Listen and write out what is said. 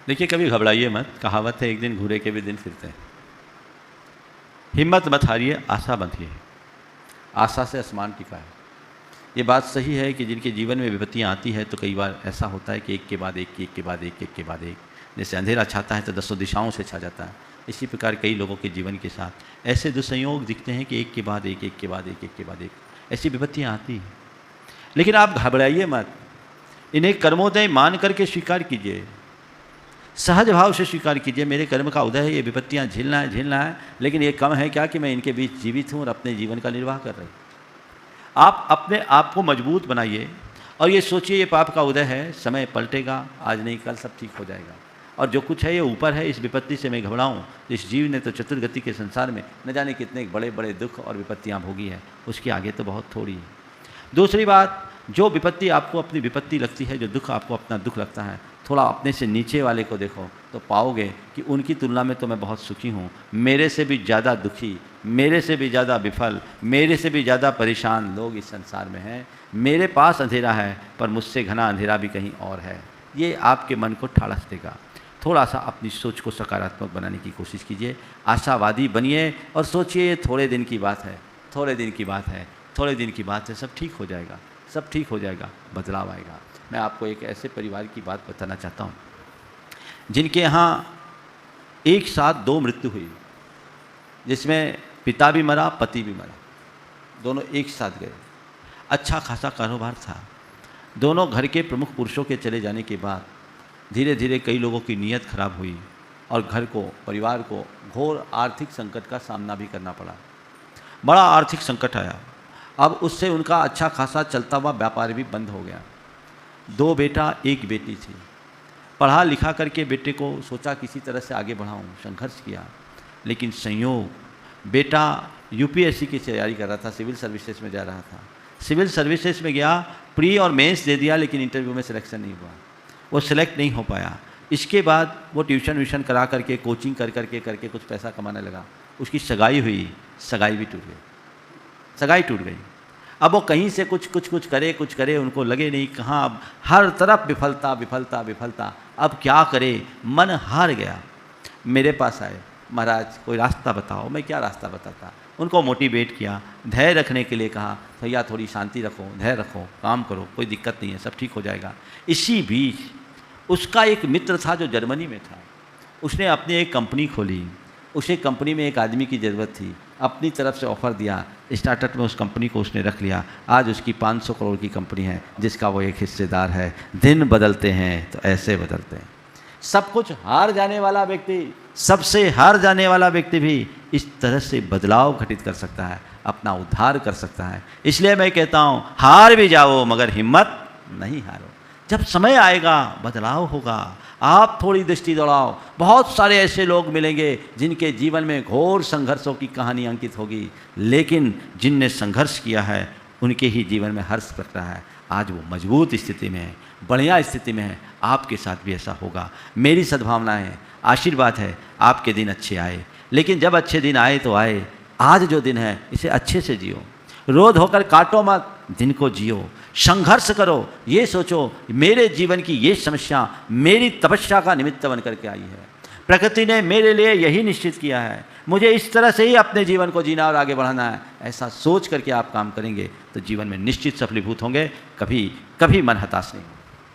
देखिए, कभी घबराइए मत। कहावत है, एक दिन घूरे के भी दिन फिरते हैं। हिम्मत मत हारिए, आशा बंधिए। आशा से आसमान टिका है। ये बात सही है कि जिनके जीवन में विपत्तियाँ आती है तो कई बार ऐसा होता है कि एक के बाद एक, एक के बाद एक, एक के बाद एक, जैसे अंधेरा छाता है तो दसों दिशाओं से छा जाता है। इसी प्रकार कई लोगों के जीवन के साथ ऐसे दुसंयोग दिखते हैं कि एक के बाद एक, एक के बाद एक, एक के बाद एक ऐसी विपत्तियाँ आती हैं। लेकिन आप घबराइए मत, इन्हें कर्मोदय मान करके स्वीकार कीजिए, सहज भाव से स्वीकार कीजिए। मेरे कर्म का उदय है, ये विपत्तियाँ झेलना है, लेकिन ये कम है क्या कि मैं इनके बीच जीवित हूँ और अपने जीवन का निर्वाह कर रही हूँ। आप अपने आप को मजबूत बनाइए और ये सोचिए, ये पाप का उदय है, समय पलटेगा, आज नहीं कल सब ठीक हो जाएगा। और जो कुछ है ये ऊपर है, इस विपत्ति से मैं घबराऊँ। इस जीव ने तो चतुर्गति के संसार में न जाने कितने बड़े बड़े दुख और विपत्तियाँ भोगी हैं, उसके आगे तो बहुत थोड़ी है। दूसरी बात, जो विपत्ति आपको अपनी विपत्ति लगती है, जो दुख आपको अपना दुख लगता है, थोड़ा अपने से नीचे वाले को देखो तो पाओगे कि उनकी तुलना में तो मैं बहुत सुखी हूँ। मेरे से भी ज़्यादा दुखी, मेरे से भी ज़्यादा विफल, मेरे से भी ज़्यादा परेशान लोग इस संसार में हैं। मेरे पास अंधेरा है पर मुझसे घना अंधेरा भी कहीं और है। ये आपके मन को ठाड़स देगा। थोड़ा सा अपनी सोच को सकारात्मक बनाने की कोशिश कीजिए, आशावादी बनिए और सोचिए ये थोड़े दिन की बात है, थोड़े दिन की बात है, थोड़े दिन की बात है, सब ठीक हो जाएगा, सब ठीक हो जाएगा, बदलाव आएगा। मैं आपको एक ऐसे परिवार की बात बताना चाहता हूँ जिनके यहाँ एक साथ दो मृत्यु हुई, जिसमें पिता भी मरा, पति भी मरा, दोनों एक साथ गए। अच्छा खासा कारोबार था। दोनों घर के प्रमुख पुरुषों के चले जाने के बाद धीरे धीरे कई लोगों की नीयत खराब हुई और घर को, परिवार को घोर आर्थिक संकट का सामना भी करना पड़ा। बड़ा आर्थिक संकट आया। अब उससे उनका अच्छा खासा चलता हुआ व्यापार भी बंद हो गया। दो बेटा एक बेटी थी। पढ़ा लिखा करके बेटे को सोचा किसी तरह से आगे बढ़ाऊं, संघर्ष किया, लेकिन संयोग बेटा यूपीएससी की तैयारी कर रहा था, सिविल सर्विसेज में जा रहा था। सिविल सर्विसेज में गया, प्री और मेंस दे दिया, लेकिन इंटरव्यू में सिलेक्शन नहीं हुआ, वो सिलेक्ट नहीं हो पाया। इसके बाद वो ट्यूशन व्यूशन करा करके, कोचिंग करके कुछ पैसा कमाने लगा। उसकी सगाई हुई, सगाई भी टूट गई, सगाई टूट गई। अब वो कहीं से कुछ करे, उनको लगे नहीं कहाँ, अब हर तरफ विफलता विफलता विफलता। अब क्या करे, मन हार गया। मेरे पास आए, महाराज कोई रास्ता बताओ। मैं क्या रास्ता बताता, उनको मोटिवेट किया, धैर्य रखने के लिए कहा, भैया थोड़ी शांति रखो, धैर्य रखो, काम करो, कोई दिक्कत नहीं है, सब ठीक हो जाएगा। इसी बीच उसका एक मित्र था जो जर्मनी में था, उसने अपनी एक कंपनी खोली। उसे कंपनी में एक आदमी की ज़रूरत थी, अपनी तरफ से ऑफ़र दिया, स्टार्टअप में उस कंपनी को उसने रख लिया। आज उसकी 500 करोड़ की कंपनी है जिसका वो एक हिस्सेदार है। दिन बदलते हैं तो ऐसे बदलते हैं। सब कुछ हार जाने वाला व्यक्ति, सबसे हार जाने वाला व्यक्ति भी इस तरह से बदलाव घटित कर सकता है, अपना उद्धार कर सकता है। इसलिए मैं कहता हूँ, हार भी जाओ मगर हिम्मत नहीं हारो। जब समय आएगा बदलाव होगा। आप थोड़ी दृष्टि दौड़ाओ, बहुत सारे ऐसे लोग मिलेंगे जिनके जीवन में घोर संघर्षों की कहानी अंकित होगी, लेकिन जिनने संघर्ष किया है उनके ही जीवन में हर्ष प्रकट रहा है। आज वो मजबूत स्थिति में है, बढ़िया स्थिति में है। आपके साथ भी ऐसा होगा। मेरी सद्भावनाएं हैं, आशीर्वाद है, आपके दिन अच्छे आए। लेकिन जब अच्छे दिन आए तो आए, आज जो दिन है इसे अच्छे से जियो। रोध होकर काटो मत, दिन को जियो। संघर्ष करो, ये सोचो मेरे जीवन की ये समस्या मेरी तपस्या का निमित्त बन करके आई है। प्रकृति ने मेरे लिए यही निश्चित किया है, मुझे इस तरह से ही अपने जीवन को जीना और आगे बढ़ाना है। ऐसा सोच करके आप काम करेंगे तो जीवन में निश्चित सफलीभूत होंगे। कभी कभी मन हताश नहीं होगा।